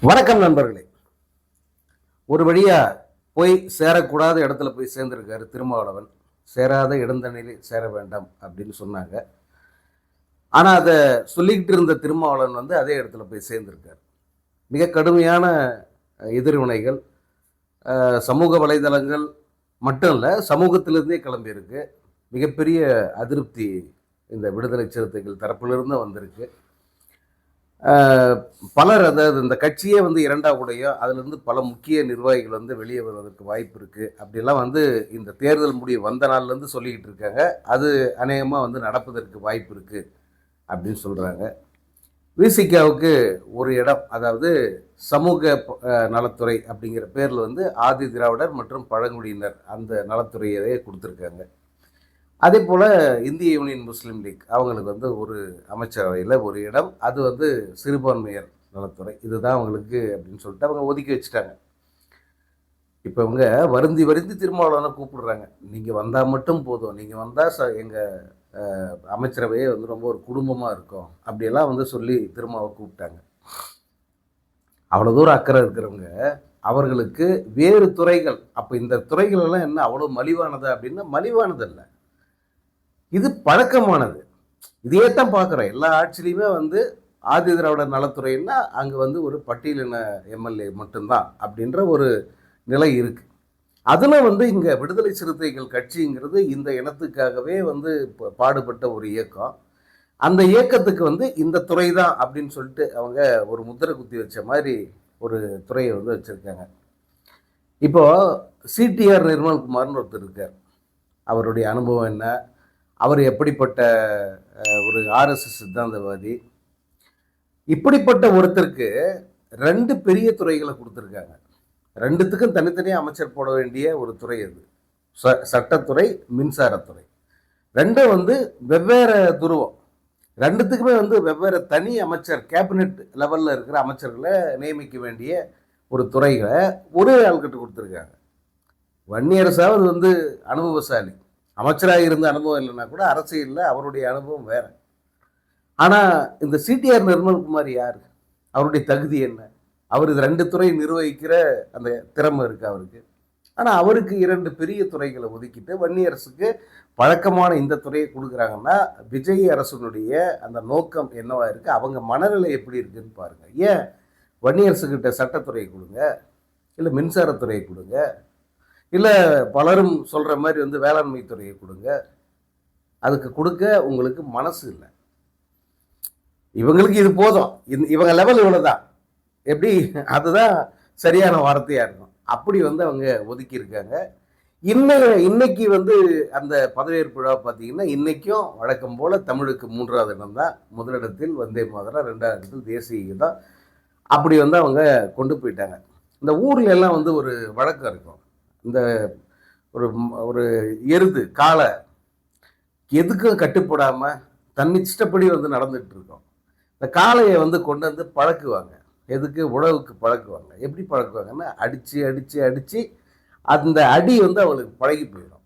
வணக்கம் நண்பர்களே. ஒரு வழியா போய் சேரக்கூடாத இடத்துல போய் சேர்ந்திருக்காரு திருமாவளவன். சேராத இடந்தனிலே சேர வேண்டாம் அப்படின்னு சொன்னாங்க. ஆனா அதை சொல்லிக்கிட்டு இருந்த திருமாவளவன் அதே இடத்துல போய் சேர்ந்திருக்காரு. மிக கடுமையான எதிர்வினைகள் சமூக வலைதளங்கள் மட்டும் இல்லை, சமூகத்திலிருந்தே கிளம்பியிருக்கு. மிகப்பெரிய அதிருப்தி இந்த விடுதலை சிறுத்தைகள் தரப்பிலிருந்து வந்திருக்கு. பலர் அதாவது இந்த கட்சியே இரண்டா உடையும் அதிலிருந்து பல முக்கிய நிர்வாகிகள் வெளியே வருவதற்கு வாய்ப்பு இருக்குது அப்படிலாம் இந்த தேர்தல் முடிவு வந்த நாள்லேருந்து சொல்லிக்கிட்டு இருக்காங்க. அது அநேகமாக நடப்பதற்கு வாய்ப்பு இருக்குது அப்படின்னு சொல்கிறாங்க. விசிகாவுக்கு ஒரு இடம், அதாவது சமூக நலத்துறை அப்படிங்கிற பேரில் ஆதி திராவிடர் மற்றும் பழங்குடியினர் அந்த நலத்துறையவே கொடுத்துருக்காங்க. அதே போல் இந்திய யூனியன் முஸ்லீம் லீக் அவங்களுக்கு ஒரு அமைச்சரவையில் ஒரு இடம், அது சிறுபான்மையர் நலத்துறை, இதுதான் அவங்களுக்கு அப்படின்னு சொல்லிட்டு அவங்க ஒதுக்கி வச்சுட்டாங்க. இப்போ இவங்க வருந்தி வருந்தி திருமாவளவனை கூப்பிடுறாங்க. நீங்கள் வந்தால் மட்டும் போதும், நீங்கள் வந்தால் எங்கள் அமைச்சரவையே ரொம்ப ஒரு குடும்பமாக இருக்கும் அப்படியெல்லாம் சொல்லி திருமாவை கூப்பிட்டாங்க. அவ்வளோ தூரம் அக்கறை இருக்கிறவங்க அவர்களுக்கு வேறு துறைகள், அப்போ இந்த துறைகள் எல்லாம் என்ன அவ்வளோ மலிவானது அப்படின்னா மலிவானது இல்லை, இது பழக்கமானது. இதையே தான் பார்க்குறோம் எல்லா ஆட்சியிலையுமே ஆதி திராவிடர் நலத்துறைன்னா அங்கே ஒரு பட்டியலின எம்எல்ஏ மட்டும்தான் அப்படின்ற ஒரு நிலை இருக்குது. அதில் இங்கே விடுதலை சிறுத்தைகள் கட்சிங்கிறது இந்த இனத்துக்காகவே பாடுபட்ட ஒரு இயக்கம். அந்த இயக்கத்துக்கு இந்த துறை தான் அப்படின்னு சொல்லிட்டு அவங்க ஒரு முத்திரை குத்தி வச்ச மாதிரி ஒரு துறையை வச்சுருக்காங்க. இப்போது சிடிஆர் நிர்மல்குமார்னு ஒருத்தர் இருக்கார். அவருடைய அனுபவம் என்ன, அவர் எப்படிப்பட்ட ஒரு ஆர்எஸ்எஸ் சித்தாந்தவாதி, இப்படிப்பட்ட ஒருத்தருக்கு ரெண்டு பெரிய துறைகளை கொடுத்துருக்காங்க. ரெண்டுத்துக்கும் தனித்தனியாக அமைச்சர் போட வேண்டிய ஒரு துறை அது. சட்டத்துறை, மின்சாரத்துறை, ரெண்டும் வெவ்வேறு துருவம். ரெண்டுத்துக்குமே வெவ்வேறு தனி அமைச்சர், கேபினெட் லெவலில் இருக்கிற அமைச்சர்களை நியமிக்க வேண்டிய ஒரு துறைகளை ஒரே ஆள்கிட்ட கொடுத்துருக்காங்க. வன்னியரசாவது அனுபவசாலி, அமைச்சராக இருந்த அனுபவம் இல்லைன்னா கூட அரசியலில் அவருடைய அனுபவம் வேற. ஆனால் இந்த சிடிஆர் நிர்மல்குமார் யார், அவருடைய தகுதி என்ன, அவர் இது ரெண்டு துறை நிர்வகிக்கிற அந்த திறமை இருக்கு அவருக்கு. ஆனால் அவருக்கு இரண்டு பெரிய துறைகளை ஒதுக்கிட்டு வன்னியரசுக்கு பழக்கமான இந்த துறையை கொடுக்குறாங்கன்னா விஜய் அரசனுடைய அந்த நோக்கம் என்னவா இருக்குது, அவங்க மனநிலை எப்படி இருக்குன்னு பாருங்கள். ஏன் வன்னியரசுக்கிட்ட சட்டத்துறையை கொடுங்க, இல்லை மின்சாரத்துறையை கொடுங்க, இல்லை பலரும் சொல்கிற மாதிரி வேளாண்மை துறையை கொடுங்க, அதுக்கு கொடுக்க உங்களுக்கு மனசு இல்லை. இவங்களுக்கு இது போதும், இவங்க லெவல் இவ்வளோதான், எப்படி அதுதான் சரியான வார்த்தையாக இருக்கும். அப்படி அவங்க ஒதுக்கி இருக்காங்க. இன்னைக்கு அந்த பதவியேற்பு விழா பார்த்தீங்கன்னா இன்றைக்கும் வழக்கம் போல் தமிழுக்கு 3வது இடம் தான். முதலிடத்தில் வந்தே மாதரம், 2வது இடத்தில் தேசிய கீதம், அப்படி அவங்க கொண்டு போயிட்டாங்க. இந்த ஊரில் எல்லாம் ஒரு வழக்கம் இருக்கும். இந்த ஒரு ஒரு எருது காளை எதுக்கும் கட்டுப்படாமல் தன்னிச்சப்படி நடந்துகிட்டு இருக்கோம். இந்த காளையை கொண்டு பழக்குவாங்க. எதுக்கு? உழவுக்கு பழக்குவாங்க. எப்படி பழக்குவாங்கன்னா அடித்து அடித்து அடித்து அந்த அடி அவளுக்கு பழகி போயிடும்.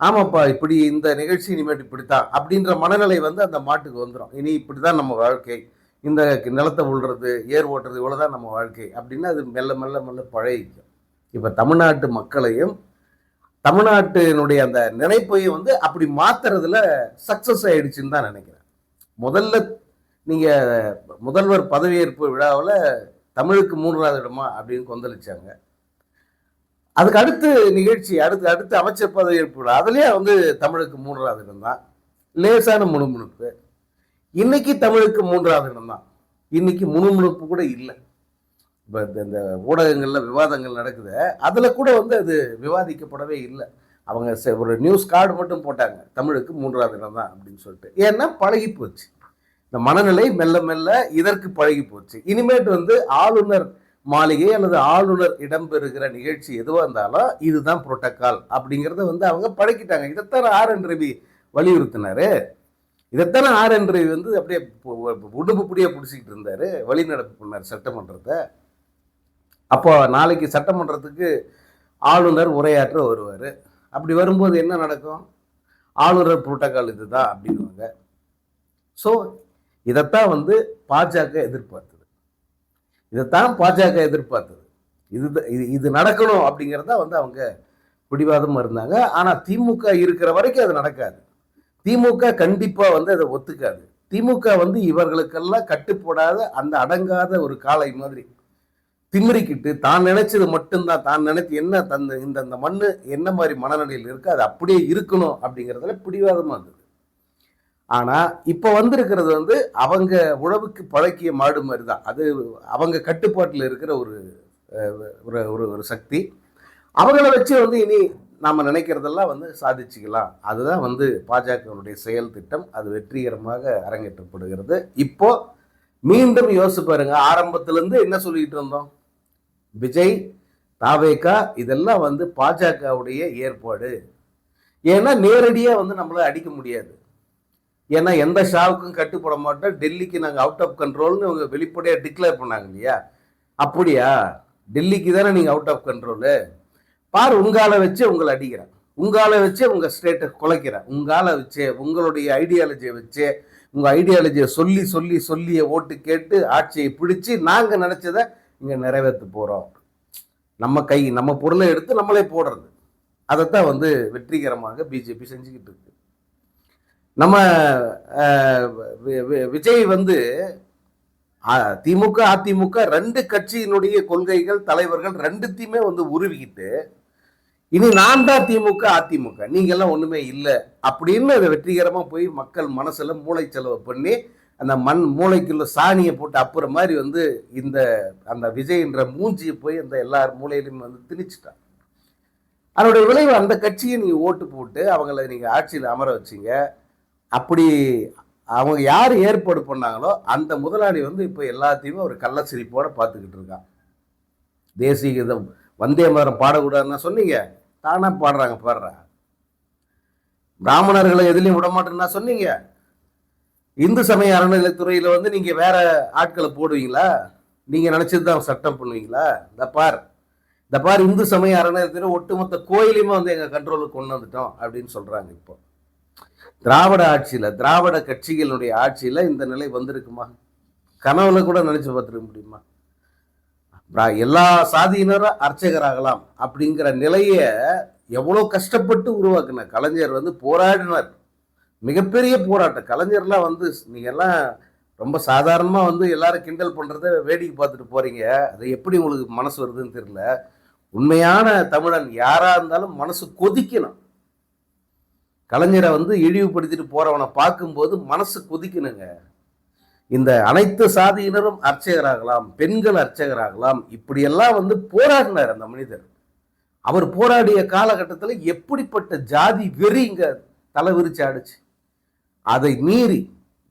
ஆமாப்பா, இப்படி இந்த நிகழ்ச்சி இனிமேட்டு இப்படித்தான் அப்படின்ற மனநிலை அந்த மாட்டுக்கு வந்துடும். இனி இப்படி தான் நம்ம வாழ்க்கை, இந்த நிலத்தை உள்றது, ஏர் ஓட்டுறது, இவ்வளோதான் நம்ம வாழ்க்கை அப்படின்னு அது மெல்ல மெல்ல மெல்ல பழகிக்கும். இப்போ தமிழ்நாட்டு மக்களையும் தமிழ்நாட்டினுடைய அந்த நினைப்பையும் அப்படி மாத்துறதுல சக்சஸ் ஆயிடுச்சுன்னு தான் நினைக்கிறேன். முதல்ல நீங்கள் முதல்வர் பதவியேற்பு விழாவில் தமிழுக்கு 3வது இடமா அப்படின்னு கொந்தளிச்சாங்க. அதுக்கு அடுத்து நிகழ்ச்சி, அடுத்து அமைச்சர் பதவியேற்பு விழா, அதுலேயே தமிழுக்கு 3வது இடம் தான். லேசான முணுமுணுப்பு. இன்னைக்கு தமிழுக்கு 3வது இடம் தான். இன்னைக்கு முணுமுணுப்பு கூட இல்லை. இப்போ இந்த ஊடகங்களில் விவாதங்கள் நடக்குது, அதில் கூட அது விவாதிக்கப்படவே இல்லை. அவங்க ஒரு நியூஸ் கார்டு மட்டும் போட்டாங்க, தமிழுக்கு 3வது இடம் தான் அப்படின்னு சொல்லிட்டு. ஏன்னா பழகி போச்சு, இந்த மனநிலை மெல்ல மெல்ல இதற்கு பழகி போச்சு. இனிமேட்டு ஆளுநர் மாளிகை அல்லது ஆளுநர் இடம்பெறுகிற நிகழ்ச்சி எதுவாக இருந்தாலும் இதுதான் புரோட்டோக்கால் அப்படிங்கிறத அவங்க பழக்கிட்டாங்க. இதைத்தான் ஆர்.என். ரவி வலியுறுத்தினாரு. இதைத்தானே ஆர்.என். ரவி அப்படியே உடம்பு புடியாக பிடிச்சிக்கிட்டு இருந்தார், வழிநடப்பு பண்ணார் சட்டமன்றத்தை. அப்போ நாளைக்கு சட்டமன்றத்துக்கு ஆளுநர் உரையாற்ற வருவார். அப்படி வரும்போது என்ன நடக்கும்? ஆளுநர் புரோட்டோக்கால் இதுதான் அப்படின்வாங்க. ஸோ இதைத்தான் பாஜக எதிர்பார்த்தது. இதைத்தான் பாஜக எதிர்பார்த்தது. இது நடக்கணும் அப்படிங்கிறத வந்து அவங்க பிடிவாதமா இருந்தாங்க. ஆனா திமுக இருக்கிற வரைக்கும் அது நடக்காது. திமுக கண்டிப்பா வந்து அதை ஒத்துக்காது. திமுக வந்து இவர்களுக்கெல்லாம் கட்டுப்படாத அந்த அடங்காத ஒரு காளை மாதிரி திமிரிக்கிட்டு தான் நினைச்சது மட்டும்தான், தான் நினைச்சு என்ன தந்த இந்த மண்ணு என்ன மாதிரி மனநிலையில் இருக்கு அது அப்படியே இருக்கணும் அப்படிங்கிறதுல பிடிவாதமா இருந்தது. ஆனா இப்ப வந்திருக்கிறது வந்து அவங்க உழவுக்கு பழக்கிய மாடு மாதிரி தான். அது அவங்க கட்டுப்பாட்டில் இருக்கிற ஒரு ஒரு சக்தி. அவங்கள வச்சு வந்து இனி நாம நினைக்கிறதெல்லாம் வந்து சாதிச்சுக்கலாம். அதுதான் வந்து பாஜகவுடைய செயல் திட்டம். அது வெற்றிகரமாக அரங்கேற்றப்படுகிறது. இப்போ மீண்டும் யோசிச்சு பாருங்க, ஆரம்பத்திலிருந்து என்ன சொல்லிட்டு இருந்தோம்? விஜய், தாவேகா இதெல்லாம் வந்து பாஜகவுடைய ஏற்பாடு. ஏன்னா நேரடியா வந்து நம்மள அடிக்க முடியாது. ஏன்னா எந்த ஷாவுக்கும் கட்டுப்பட மாட்டோம், டெல்லிக்கு நாங்கள் அவுட் ஆஃப் கண்ட்ரோல்னு இவங்க வெளிப்படையாக டிக்ளேர் பண்ணாங்க இல்லையா? அப்படியா? டெல்லிக்கு தானே நீங்கள் அவுட் ஆஃப் கண்ட்ரோலு. பார், உங்கால வச்சு உங்களை அடிக்கிறேன், உங்கால வச்சு உங்க ஸ்டேட்டை குலைக்கிறேன், உங்கால வச்சு உங்களுடைய ஐடியாலஜியை வச்சு உங்க ஐடியாலஜியை சொல்லி சொல்லி சொல்லிய ஓட்டு கேட்டு ஆட்சியை பிடிச்சு நாங்க நினைச்சதை இங்க நிறைவேற்ற போறோம். நம்ம பொருளை எடுத்து நம்மளே போடுறது. அதைத்தான் வந்து வெற்றிகரமாக பிஜேபி செஞ்சுக்கிட்டு இருக்கு. நம்ம விஜய் வந்து திமுக அதிமுக ரெண்டு கட்சியினுடைய கொள்கைகள் தலைவர்கள் ரெண்டுத்தையுமே வந்து உருவிக்கிட்டு இனி நான் தான் திமுக அதிமுக நீங்க எல்லாம் ஒண்ணுமே இல்லை அப்படின்னு அதை வெற்றிகரமா போய் மக்கள் மனசுல மூளை செலவு பண்ணி அந்த மூளைக்குள்ள சாணியை போட்டு அப்புற மாதிரி வந்து அந்த விஜய்ன்ற மூஞ்சியை போய் அந்த எல்லார் மூளையிலும் வந்து திணிச்சுட்டான். அதனுடைய விளைவு அந்த கட்சியை நீங்க ஓட்டு போட்டு அவங்கள நீங்க ஆட்சியில் அமர வச்சீங்க. அப்படி அவங்க யார் ஏற்பாடு பண்ணாங்களோ அந்த முதலாளி வந்து இப்போ எல்லாத்தையுமே ஒரு கள்ள சிரிப்போட பார்த்துக்கிட்டு இருக்கான். தேசிய கீதம் வந்தே மாதரம் பாடக்கூடாதுன்னா சொன்னீங்க, தானா பாடுறாங்க, பாடுறாங்க. பிராமணர்களை எதுலையும் விடமாட்டேன்னா சொன்னீங்க. இந்து சமய அறநிலையத்துறையில வந்து நீங்க வேற ஆட்களை போடுவீங்களா? நீங்க நினைச்சதுதான் சட்டம் பண்ணுவீங்களா? இந்த பார் இந்து சமய அறநிலையத்துறை ஒட்டுமொத்த கோயிலையுமே வந்து எங்க கண்ட்ரோலுக்கு கொண்டு வந்துட்டோம் அப்படின்னு சொல்றாங்க. இப்போ திராவிட ஆட்சியில, திராவிட கட்சிகளுடைய ஆட்சியில இந்த நிலை வந்திருக்குமா? கனவுல கூட நினைச்சு பார்த்துருக்க முடியுமா? எல்லா சாதியினரும் அர்ச்சகராகலாம் அப்படிங்கிற நிலைய எவ்வளவு கஷ்டப்பட்டு உருவாக்குன கலைஞர் வந்து போராடினார். மிகப்பெரிய போராட்டம். கலைஞர்லாம் வந்து நீங்க எல்லாம் ரொம்ப சாதாரணமா வந்து எல்லாரும் கிண்டல் பண்றத வேடிக்கை பார்த்துட்டு போறீங்க. அது எப்படி உங்களுக்கு மனசு வருதுன்னு தெரியல. உண்மையான தமிழன் யாரா இருந்தாலும் மனசு கொதிக்கணும். கலைஞரை வந்து இழிவுபடுத்திட்டு போறவனை பார்க்கும்போது மனசு கொதிக்கணுங்க. இந்த அனைத்து சாதியினரும் அர்ச்சகராகலாம், பெண்கள் அர்ச்சகராகலாம், இப்படியெல்லாம் வந்து போராடினார் அந்த மனிதர். அவர் போராடிய காலகட்டத்தில் எப்படிப்பட்ட ஜாதி வெறி இங்க தலை விரிச்சு ஆடுச்சு. அதை மீறி,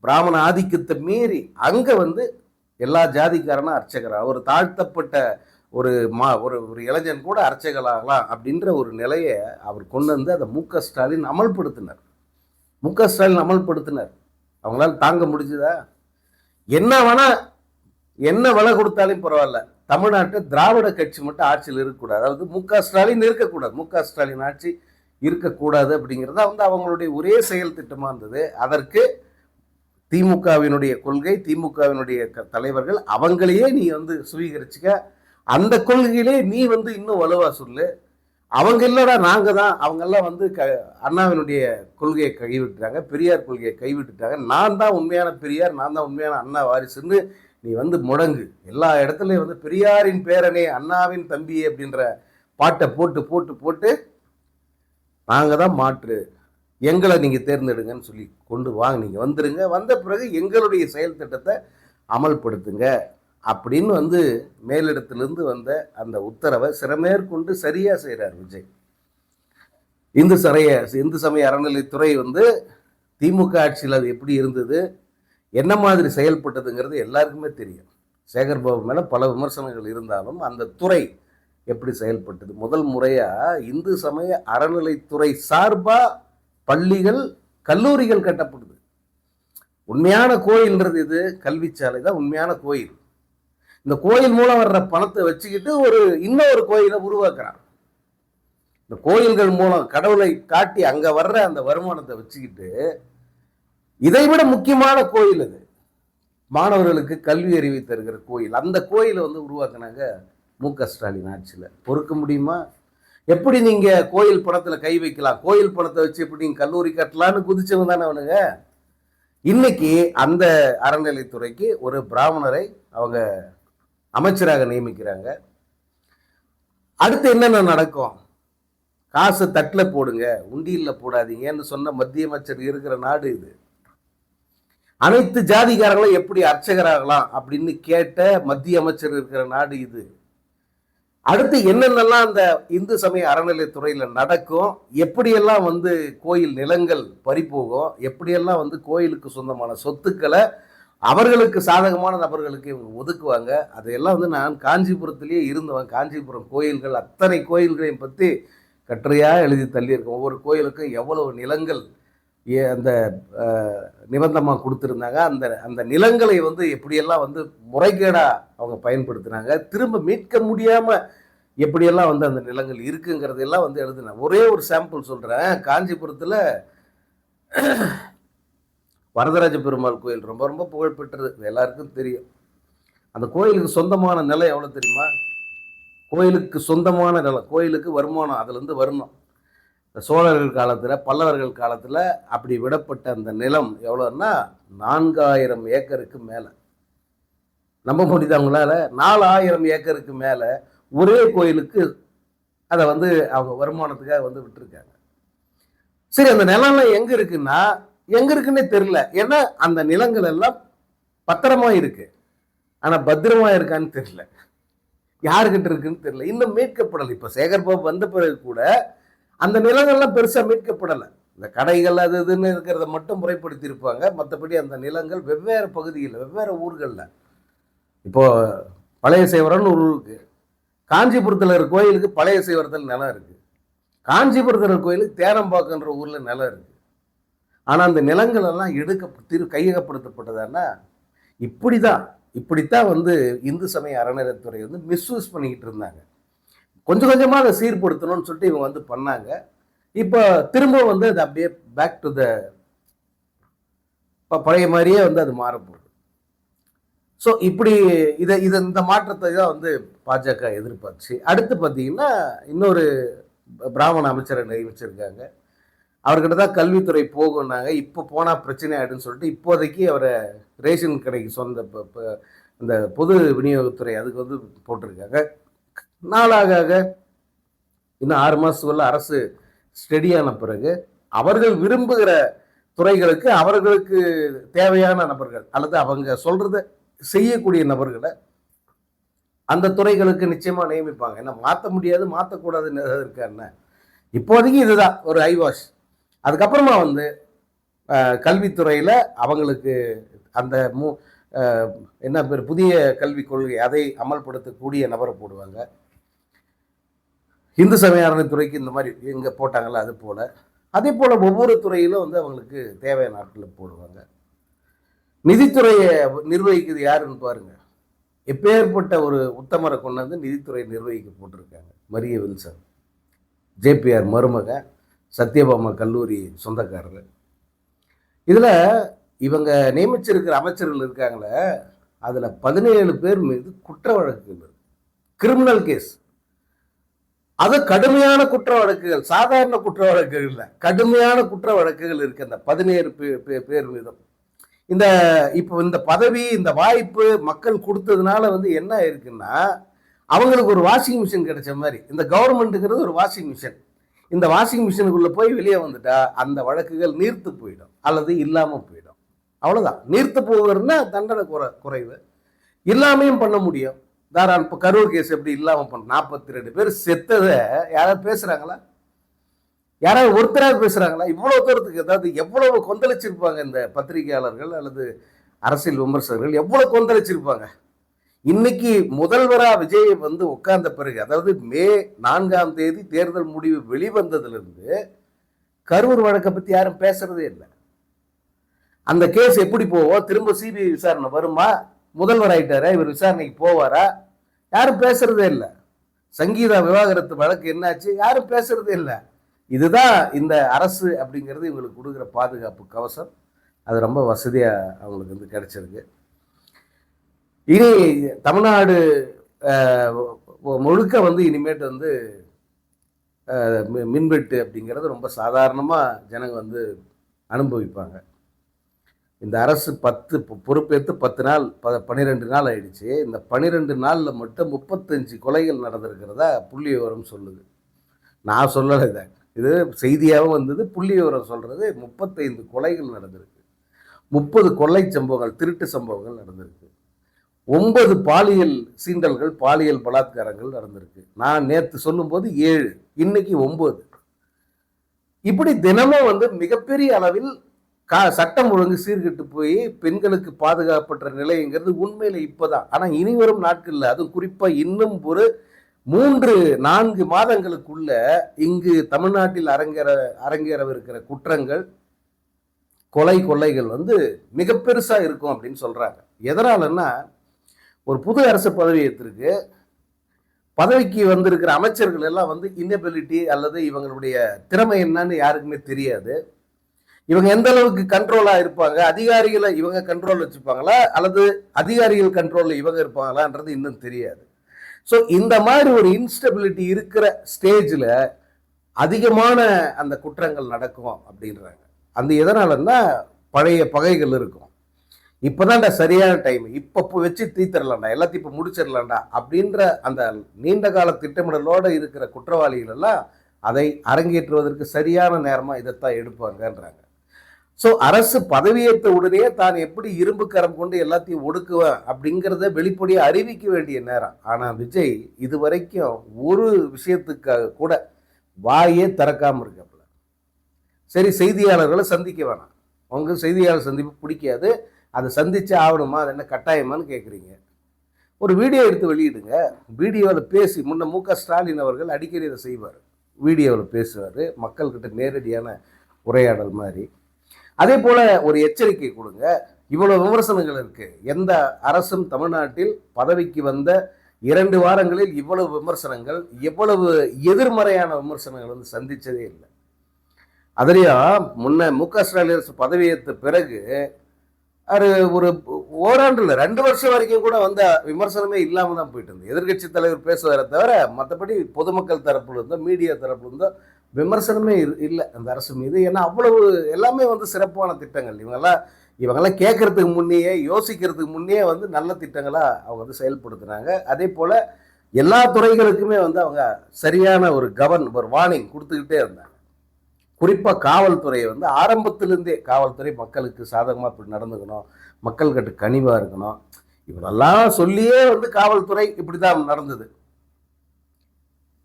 பிராமண ஆதிக்கத்தை மீறி அங்க வந்து எல்லா ஜாதிக்காரனும் அர்ச்சகரா, ஒரு தாழ்த்தப்பட்ட ஒரு ஒரு இளைஞன் கூட அர்ச்சகராகலாம் அப்படின்ற ஒரு நிலையை அவர் கொண்டு வந்து அதை மு.க. ஸ்டாலின் அமல்படுத்தினார். மு.க. ஸ்டாலின் அமல்படுத்தினார். அவங்களால தாங்க முடிஞ்சுதா? என்ன விலை கொடுத்தாலும் பரவாயில்ல, தமிழ்நாட்டை திராவிட கட்சி மட்டும் ஆட்சியில் இருக்கக்கூடாது. அதாவது மு.க. ஸ்டாலின் இருக்கக்கூடாது, மு.க. ஸ்டாலின் ஆட்சி இருக்கக்கூடாது அப்படிங்கிறத வந்து அவங்களுடைய ஒரே செயல் திட்டமா இருந்தது. அதற்கு திமுகவினுடைய கொள்கை, திமுகவினுடைய தலைவர்கள் அவங்களையே நீ வந்து சுவீகரிச்சுக்க, அந்த கொள்கையிலே நீ வந்து இன்னும் வலுவா சொல்லு. அவங்க இல்லடா நாங்க தான், அவங்க எல்லாம் வந்து அண்ணாவினுடைய கொள்கையை கைவிட்டுட்டாங்க, பெரியார் கொள்கையை கைவிட்டுட்டாங்க, நான் தான் உண்மையான பெரியார், நான் தான் உண்மையான அண்ணா வாரிசுன்னு நீ வந்து முடங்கு. எல்லா இடத்துலையும் வந்து பெரியாரின் பேரனே, அண்ணாவின் தம்பி அப்படின்ற பாட்டை போட்டு போட்டு போட்டு நாங்க தான் மாற்று, எங்களை நீங்க தேர்ந்தெடுங்கன்னு சொல்லி கொண்டு வாங்க, நீங்க வந்துருங்க, வந்த பிறகு எங்களுடைய செயல் திட்டத்தை அமல்படுத்துங்க அப்படின்னு வந்து மேலிடத்திலிருந்து வந்த அந்த உத்தரவை சிறமேற்கொண்டு சரியா செய்கிறார் விஜய். இந்து சமய அறநிலைத்துறை வந்து திமுக ஆட்சியில் அது எப்படி இருந்தது, என்ன மாதிரி செயல்பட்டதுங்கிறது எல்லாருக்குமே தெரியும். சேகர்பாபு மேல பல விமர்சனங்கள் இருந்தாலும் அந்த துறை எப்படி செயல்பட்டது, முதல் முறையா இந்து சமய அறநிலைத்துறை சார்பா பள்ளிகள் கல்லூரிகள் கட்டப்படுது. உண்மையான கோயில்ன்றது இது கல்விச்சாலை தான் உண்மையான கோயில். இந்த கோயில் மூலம் வர்ற பணத்தை வச்சுக்கிட்டு இன்னொரு கோயிலை உருவாக்குறான். இந்த கோயில்கள் மூலம் கடவுளை காட்டி அங்க வர்ற அந்த வருமானத்தை வச்சுக்கிட்டு, இதை விட முக்கியமான கோயில் அது, மாணவர்களுக்கு கல்வி அறிவை தருகிற கோயில். அந்த கோயிலை வந்து உருவாக்குனாங்க மு.க. ஸ்டாலின் ஆட்சியில். பொறுக்க முடியுமா? எப்படி நீங்க கோயில் பணத்துல கை வைக்கலாம், கோயில் பணத்தை வச்சு எப்படி நீங்க கல்லூரி கட்டலான்னு குதிச்சவங்க தானே அவனுங்க. இன்னைக்கு அந்த அறநிலைத்துறைக்கு ஒரு பிராமணரை அவங்க அமைச்சராக நியமிக்கிறாங்க. அடுத்து என்னென்ன நடக்கும்? காசு தட்டில் போடுங்க, உண்டியல்ல போடாதீங்கன்னு சொன்ன மத்திய அமைச்சர் இருக்கிற நாடு இது. அனைத்து ஜாதிகாரங்களும் எப்படி அர்ச்சகராகலாம் அப்படின்னு கேட்ட மத்திய அமைச்சர் இருக்கிற நாடு இது. அடுத்து என்னென்னலாம் அந்த இந்து சமய அறநிலைத்துறையில் நடக்கும், எப்படியெல்லாம் வந்து கோயில் நிலங்கள் பறிபோகும், எப்படியெல்லாம் வந்து கோயிலுக்கு சொந்தமான சொத்துக்களை அவர்களுக்கு சாதகமான நபர்களுக்கு இவங்க ஒதுக்குவாங்க. அதையெல்லாம் வந்து நான் காஞ்சிபுரத்திலேயே இருந்தவன். காஞ்சிபுரம் கோயில்கள் அத்தனை கோயில்களையும் பற்றி கட்டுரையாக எழுதி தள்ளியிருக்கோம். ஒவ்வொரு கோயிலுக்கும் எவ்வளவு நிலங்கள் அந்த நிபந்தமாக கொடுத்துருந்தாங்க, அந்த அந்த நிலங்களை வந்து எப்படியெல்லாம் வந்து முறைகேடாக அவங்க பயன்படுத்தினாங்க, திரும்ப மீட்க முடியாமல் எப்படியெல்லாம் வந்து அந்த நிலங்கள் இருக்குங்கிறதெல்லாம் வந்து எழுதினேன். ஒரே ஒரு சாம்பிள் சொல்கிறேன். காஞ்சிபுரத்தில் வரதராஜ பெருமாள் கோயில் ரொம்ப ரொம்ப புகழ்பெற்றது, எல்லாருக்கும் தெரியும். அந்த கோயிலுக்கு சொந்தமான நிலம் எவ்வளோ தெரியுமா? கோயிலுக்கு சொந்தமான நிலம், கோயிலுக்கு வருமானம் அதுலேருந்து வரணும். சோழர்கள் காலத்தில், பல்லவர்கள் காலத்தில் அப்படி விடப்பட்ட அந்த நிலம் எவ்வளோன்னா 4000 ஏக்கருக்கு மேலே. நம்ப முடியுது அவங்களால? 4000 ஏக்கருக்கு மேலே ஒரே கோயிலுக்கு அதை வந்து அவங்க வருமானத்துக்காக வந்து விட்டுருக்காங்க. சரி, அந்த நிலம்லாம் எங்கே இருக்குன்னா எங்கே இருக்குன்னே தெரியல. ஏன்னா அந்த நிலங்கள் எல்லாம் பத்திரமா இருக்கு, ஆனால் பத்திரமா இருக்கான்னு தெரியல, யாருக்கிட்ட இருக்குன்னு தெரியல, இன்னும் மீட்கப்படலை. இப்போ சேகர்பாபு வந்த பிறகு கூட அந்த நிலங்கள்லாம் பெருசாக மீட்கப்படலை. இந்த கடைகள் அது இதுன்னு இருக்கிறத மட்டும் முறைப்படுத்தி இருப்பாங்க. மற்றபடி அந்த நிலங்கள் வெவ்வேறு பகுதியில், வெவ்வேறு ஊர்களில். இப்போ பழைய சேவரம்னு ஒரு ஊருக்கு, காஞ்சிபுரத்தில் இருக்கிற கோயிலுக்கு பழைய சேவரத்தில் நிலம் இருக்குது, காஞ்சிபுரத்தில் இருக்கிற கோயிலுக்கு தேரம்பாக்கன்ற ஊரில் நிலம் இருக்குது. ஆனால் அந்த நிலங்கள் எல்லாம் கையகப்படுத்தப்பட்டதான்னா இப்படித்தான் வந்து இந்து சமய அறநிலையத்துறை வந்து மிஸ்யூஸ் பண்ணிக்கிட்டு இருந்தாங்க. கொஞ்சம் கொஞ்சமாக அதை சீர்படுத்தணும்னு சொல்லிட்டு இவங்க வந்து பண்ணாங்க. இப்போ திரும்ப வந்து அது அப்படியே பேக் டு த பழைய மாதிரியே வந்து அது மாறப்போகுது. ஸோ இப்படி இந்த மாற்றத்தை தான் வந்து பாஜக எதிர்பார்த்து. அடுத்து பார்த்தீங்கன்னா இன்னொரு பிராமண அமைச்சரை நியமிச்சிருக்காங்க. அவர்கிட்ட தான் கல்வித்துறை போகும்னாங்க. இப்போ போனால் பிரச்சனை ஆகிடுன்னு சொல்லிட்டு இப்போதைக்கு அவரை ரேஷன் கடைக்கு சொந்த இந்த பொது விநியோகத்துறை அதுக்கு வந்து போட்டிருக்காங்க. நாளாக இன்னும் 6 மாதத்துக்குள்ள அரசு ஸ்டெடியான பிறகு அவர்கள் விரும்புகிற துறைகளுக்கு அவர்களுக்கு தேவையான நபர்கள் அல்லது அவங்க சொல்றத செய்யக்கூடிய நபர்களை அந்த துறைகளுக்கு நிச்சயமா நியமிப்பாங்க. ஏன்னா மாற்ற முடியாது, மாற்றக்கூடாதுன்னு இருக்காருன்னா இப்போதைக்கு இதுதான் ஒரு ஐவாஷ். அதுக்கப்புறமா வந்து கல்வித்துறையில் அவங்களுக்கு அந்த என்ன பேர் புதிய கல்விக் கொள்கை அதை அமல்படுத்தக்கூடிய நபரை போடுவாங்க. இந்து சமய அறநிலைத்துறைக்கு இந்த மாதிரி எங்கே போட்டாங்களோ அது போல், அதே போல் ஒவ்வொரு துறையிலும் வந்து அவங்களுக்கு தேவையான நாட்களில் போடுவாங்க. நிதித்துறையை நிர்வகிக்கிறது யாருன்னு பாருங்க. எப்பேற்பட்ட ஒரு உத்தமரை கொண்டு வந்து நிதித்துறை நிர்வகிக்க போட்டிருக்காங்க. மரிய வில்சன், ஜேபிஆர் மருமக, சத்யபாமா கல்லூரி சொந்தக்காரர். இதில் இவங்க நியமிச்சிருக்கிற அமைச்சர்கள் இருக்காங்களே, அதில் 17 பேர் மீது குற்ற வழக்குகள், கிரிமினல் கேஸ். அது கடுமையான குற்ற வழக்குகள், சாதாரண குற்ற வழக்குகள் இல்லை, கடுமையான குற்ற வழக்குகள் இருக்கு அந்த 17 பேர் மீதும். இப்போ இந்த பதவி, இந்த வாய்ப்பு மக்கள் கொடுத்ததுனால வந்து என்ன இருக்குன்னா, அவங்களுக்கு ஒரு வாஷிங் மிஷின் கிடைச்ச மாதிரி. இந்த கவர்மெண்ட்டுங்கிறது ஒரு வாஷிங் மிஷின். இந்த வாஷிங் மிஷினுக்குள்ளே போய் வெளியே வந்துட்டா அந்த வழக்குகள் நீர்த்து போயிடும் அல்லது இல்லாமல் போயிடும். அவ்வளோதான். நீர்த்து போகிறதுனா தண்டனை குறைவு, இல்லாமையும் பண்ண முடியும். தாராளம். இப்போ கரூர் கேஸ் எப்படி இல்லாமல் பண்ண, 42 பேர் செத்ததை யாராவது பேசுகிறாங்களா? யாராவது ஒருத்தராக பேசுகிறாங்களா? இவ்வளோ தூரத்துக்கு, அதாவது எவ்வளவு கொந்தளிச்சிருப்பாங்க இந்த பத்திரிகையாளர்கள் அல்லது அரசியல் விமர்சகர்கள், எவ்வளோ கொந்தளிச்சிருப்பாங்க. இன்னைக்கு முதல்வரா விஜய் வந்து உட்கார்ந்த பிறகு, அதாவது மே 4ஆம் தேதி தேர்தல் முடிவு வெளிவந்ததுலேருந்து கரூர் வழக்கை பற்றி யாரும் பேசுறதே இல்லை. அந்த கேஸ் எப்படி போவோம், திரும்ப சிபிஐ விசாரணை வருமா, முதல்வர் ஆயிட்டாரா, இவர் விசாரணைக்கு போவாரா, யாரும் பேசுறதே இல்லை. சங்கீதா விவாகரத்து வழக்கு என்னாச்சு, யாரும் பேசுறதே இல்லை. இதுதான் இந்த அரசு அப்படிங்கிறது இவங்களுக்கு கொடுக்குற பாதுகாப்பு கவசம். அது ரொம்ப வசதியாக அவங்களுக்கு வந்து கிடைச்சிருக்கு. இனி தமிழ்நாடு முழுக்க வந்து இனிமேட்டு வந்து மின்வெட்டு அப்படிங்கிறது ரொம்ப சாதாரணமாக ஜனங்க வந்து அனுபவிப்பாங்க. இந்த அரசு பொறுப்பேற்று 10 நாள் 12 நாள் ஆயிடுச்சு. இந்த 12 நாளில் மட்டும் 35 கொலைகள் நடந்திருக்கிறதா புள்ளி விவரம் சொல்லுது. நான் சொல்லலை இதை, இது செய்தியாகவும் வந்தது. புள்ளி விவரம் சொல்கிறது 35 கொலைகள் நடந்திருக்கு, 30 கொள்ளை சம்பவங்கள், திருட்டு சம்பவங்கள் நடந்திருக்கு, 9 பாலியல் சீண்டல்கள், பாலியல் பலாத்காரங்கள் நடந்திருக்கு. நான் நேற்று சொல்லும்போது 7, இன்னைக்கு 9. இப்படி தினமும் வந்து மிகப்பெரிய அளவில் சட்டம் ஒழுங்கு சீர்கெட்டு போய் பெண்களுக்கு பாதுகாப்பற்ற நிலைங்கிறது உண்மையில இப்பதான். ஆனா இனி வரும் நாட்கள்ல, அதுவும் குறிப்பா இன்னும் ஒரு 3-4 மாதங்களுக்குள்ள இங்கு தமிழ்நாட்டில் அரங்கேறவிருக்கிற குற்றங்கள், கொள்ளைகள் வந்து மிக பெருசா இருக்கும் அப்படின்னு சொல்றாங்க. எதனாலன்னா, ஒரு புது அரசு பதவியேற்றிருக்கு, பதவிக்கு வந்திருக்கிற அமைச்சர்கள் எல்லாம் வந்து இன்னபிலிட்டி அல்லது இவங்களுடைய திறமை என்னன்னு யாருக்குமே தெரியாது. இவங்க எந்த அளவுக்கு கண்ட்ரோலா இருப்பாங்க, அதிகாரிகளை இவங்க கண்ட்ரோல் வச்சுப்பாங்களா அல்லது அதிகாரிகள் கண்ட்ரோல்ல இவங்க இருப்பாங்களான்றது இன்னும் தெரியாது. ஸோ இந்த மாதிரி ஒரு இன்ஸ்டபிலிட்டி இருக்கிற ஸ்டேஜில் அதிகமான அந்த குற்றங்கள் நடக்கும் அப்படின்றாங்க. அந்த எதனாலன்னா பழைய பகைகள் இருக்கும். இப்போதான்டா சரியான டைம், இப்போ வச்சு தீர்த்திடலாம்டா, எல்லாத்தையும் இப்போ முடிச்சிடலாம்டா அப்படின்ற அந்த நீண்ட கால திட்டமிடலோடு இருக்கிற குற்றவாளிகள் எல்லாம் அதை அரங்கேற்றுவதற்கு சரியான நேரமாக இதைத்தான் எடுப்பாங்கன்றாங்க. ஸோ அரசு பதவியேற்ற உடனே தான் எப்படி இரும்பு கரம் கொண்டு எல்லாத்தையும் ஒடுக்குவேன் அப்படிங்கிறத வெளிப்படையாக அறிவிக்க வேண்டிய நேரம். ஆனால் விஜய் இதுவரைக்கும் ஒரு விஷயத்துக்காக கூட வாயே திறக்காமல் இருக்கப்பல. சரி, செய்தியாளர்களை சந்திக்க வேணாம், உங்களுக்கு செய்தியாளர் சந்திப்பு பிடிக்காது, அதை சந்திச்சு ஆகணுமா, அது என்ன கட்டாயமானு கேட்குறீங்க. ஒரு வீடியோ எடுத்து வெளியிடுங்க, வீடியோவில் பேசி. முன்ன மு.க. ஸ்டாலின் அவர்கள் அடிக்கடி இதை செய்வார், வீடியோவில் பேசுவார், மக்கள்கிட்ட நேரடியான உரையாடல் மாதிரி. அதே போல ஒரு எச்சரிக்கை கொடுங்க. இவ்வளவு விமர்சனங்கள் இருக்கு, எந்த அரசும் தமிழ்நாட்டில் பதவிக்கு வந்த 2 வாரங்களில் இவ்வளவு விமர்சனங்கள், இவ்வளவு எதிர்மறையான விமர்சனங்கள் வந்து சந்திச்சதே இல்லை. அதுலயும் முன்ன மு.க. ஸ்டாலின் அரசு பதவியேற்ற பிறகு ஒரு ஓராண்டு இல்லை, 2 வருஷம் வரைக்கும் கூட வந்த விமர்சனமே இல்லாமல் தான் போயிட்டு இருந்தது. எதிர்கட்சி தலைவர் பேசுவதை தவிர மற்றபடி பொதுமக்கள் தரப்புல இருந்தோ மீடியா தரப்புல இருந்தோ விமர்சனமே இல்லை அந்த அரசு மீது. ஏன்னா அவ்வளவு எல்லாமே வந்து சிறப்பான திட்டங்கள். இவங்கெல்லாம் கேட்கறதுக்கு முன்னையே, யோசிக்கிறதுக்கு முன்னையே வந்து நல்ல திட்டங்களாக அவங்க வந்து செயல்படுத்துனாங்க. அதே போல் எல்லா துறைகளுக்குமே வந்து அவங்க சரியான ஒரு வார்னிங் கொடுத்துக்கிட்டே இருந்தாங்க. குறிப்பாக காவல்துறையை வந்து ஆரம்பத்திலேருந்தே, காவல்துறை மக்களுக்கு சாதகமாக இப்படி நடந்துக்கணும், மக்கள்கிட்ட கனிவாக இருக்கணும், இவரெல்லாம் சொல்லியே வந்து காவல்துறை இப்படி தான் நடந்தது.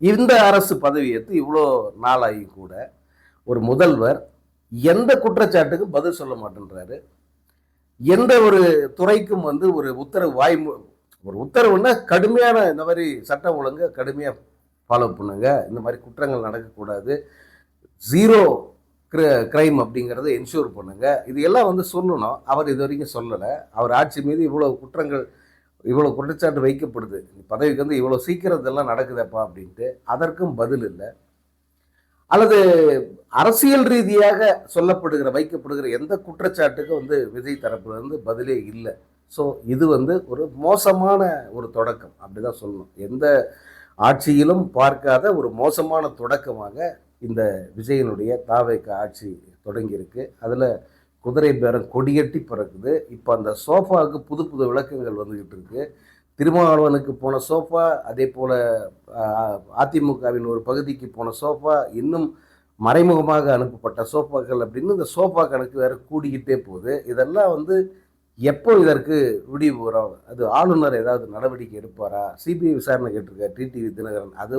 இந்த அரசு பதவியேற்று இவ்வளோ நாளாகி கூட ஒரு முதல்வர் எந்த குற்றச்சாட்டுக்கும் பதில் சொல்ல மாட்டேன்றாரு. எந்த ஒரு துறைக்கும் வந்து ஒரு உத்தரவுன்னா கடுமையான இந்த மாதிரி சட்டம் ஒழுங்கு கடுமையாக ஃபாலோ பண்ணுங்க, இந்த மாதிரி குற்றங்கள் நடக்கக்கூடாது, 0 கிரைம் அப்படிங்கிறத என்ஷூர் பண்ணுங்க, இது எல்லாம் வந்து சொல்லணும். அவர் இது வரைக்கும் சொல்லலை. அவர் ஆட்சி மீது இவ்வளோ குற்றச்சாட்டு வைக்கப்படுது, பதவிக்கு வந்து இவ்வளோ சீக்கிரம் இதெல்லாம் நடக்குதப்பா அப்படின்ட்டு, அதற்கும் பதில் இல்லை. அல்லது அரசியல் ரீதியாக வைக்கப்படுகிற எந்த குற்றச்சாட்டுக்கும் வந்து விஜய் தரப்புல இருந்து பதிலே இல்லை. ஸோ இது வந்து ஒரு மோசமான ஒரு தொடக்கம் அப்படிதான் சொல்லணும். எந்த ஆட்சியிலும் பார்க்காத ஒரு மோசமான தொடக்கமாக இந்த விஜயனுடைய தாவேக ஆட்சி தொடங்கியிருக்கு. அதில் குதிரை பேரம் கொடியட்டி பிறக்குது. இப்போ அந்த சோஃபாவுக்கு புது புது விளக்கங்கள் வந்துக்கிட்டு இருக்கு. திருமாவளவனுக்கு போன சோஃபா, அதே போல் அதிமுகவின் ஒரு பகுதிக்கு போன சோஃபா, இன்னும் மறைமுகமாக அனுப்பப்பட்ட சோஃபாக்கள் அப்படின்னு இந்த சோஃபா கணக்கு வேறு கூடிக்கிட்டே போகுது. இதெல்லாம் வந்து எப்போ இதற்கு விடிவு வரும்? அது ஆளுநர் ஏதாவது நடவடிக்கை எடுப்பாரா? சிபிஐ விசாரணை கேட்டிருக்க டிடிவி தினகரன், அது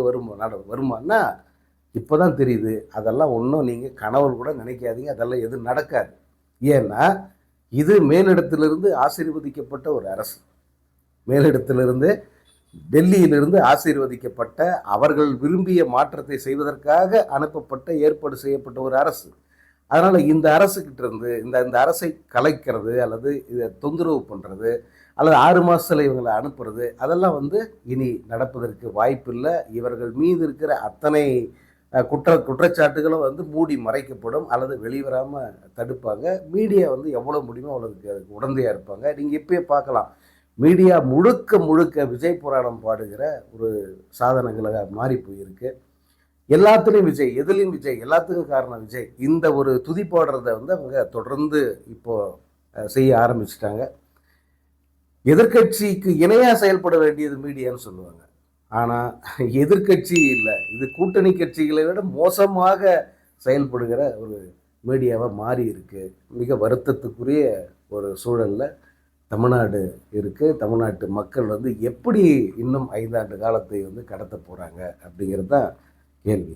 வருமானா இப்போ தான் தெரியுது. அதெல்லாம் ஒன்றும் நீங்கள் கனவு கூட நினைக்காதீங்க, அதெல்லாம் எதுவும் நடக்காது. ஏன்னா இது மேலிடத்திலிருந்து ஆசீர்வதிக்கப்பட்ட ஒரு அரசு, மேலிடத்திலிருந்து டெல்லியிலிருந்து ஆசீர்வதிக்கப்பட்ட, அவர்கள் விரும்பிய மாற்றத்தை செய்வதற்காக அனுப்பப்பட்ட, ஏற்பாடு செய்யப்பட்ட ஒரு அரசு. அதனால் இந்த அரசுக்கிட்ட இருந்து இந்த அரசை கலைக்கிறது அல்லது இதை தொந்தரவு பண்ணுறது அல்லது 6 மாதத்தில் இவங்களை அனுப்புறது, அதெல்லாம் வந்து இனி நடப்பதற்கு வாய்ப்பில்லை. இவர்கள் மீது இருக்கிற அத்தனை குற்றச்சாட்டுகளும் வந்து மூடி மறைக்கப்படும் அல்லது வெளிவராமல் தடுப்பாங்க. மீடியா வந்து எவ்வளோ முடியுமோ அவ்வளோக்கு அதுக்கு உடந்தையாக இருப்பாங்க. நீங்கள் இப்பயே பார்க்கலாம், மீடியா முழுக்க முழுக்க விஜய் புராணம் பாடுகிற ஒரு சாதனங்களாக மாறி போயிருக்கு. எல்லாத்துலேயும் விஜய், எதுலேயும் விஜய், எல்லாத்துக்கும் காரணம் விஜய். இந்த ஒரு துதி போடுறத வந்து அவங்க தொடர்ந்து இப்போ செய்ய ஆரம்பிச்சிட்டாங்க. எதிர்கட்சிக்கு இணையா செயல்பட வேண்டியது மீடியான்னு சொல்லுவாங்க. ஆனா எதிர்கட்சி இல்லை, இது கூட்டணி கட்சிகளை விட மோசமாக செயல்படுகிற ஒரு மீடியாவா மாறி இருக்கு. மிக வருத்தத்துக்குரிய ஒரு சூழல்ல தமிழ்நாடு இருக்கு. தமிழ்நாட்டு மக்கள் வந்து எப்படி இன்னும் 5 ஆண்டு காலத்தை வந்து கடத்த போறாங்க அப்படிங்கிறது தான் கேள்வி.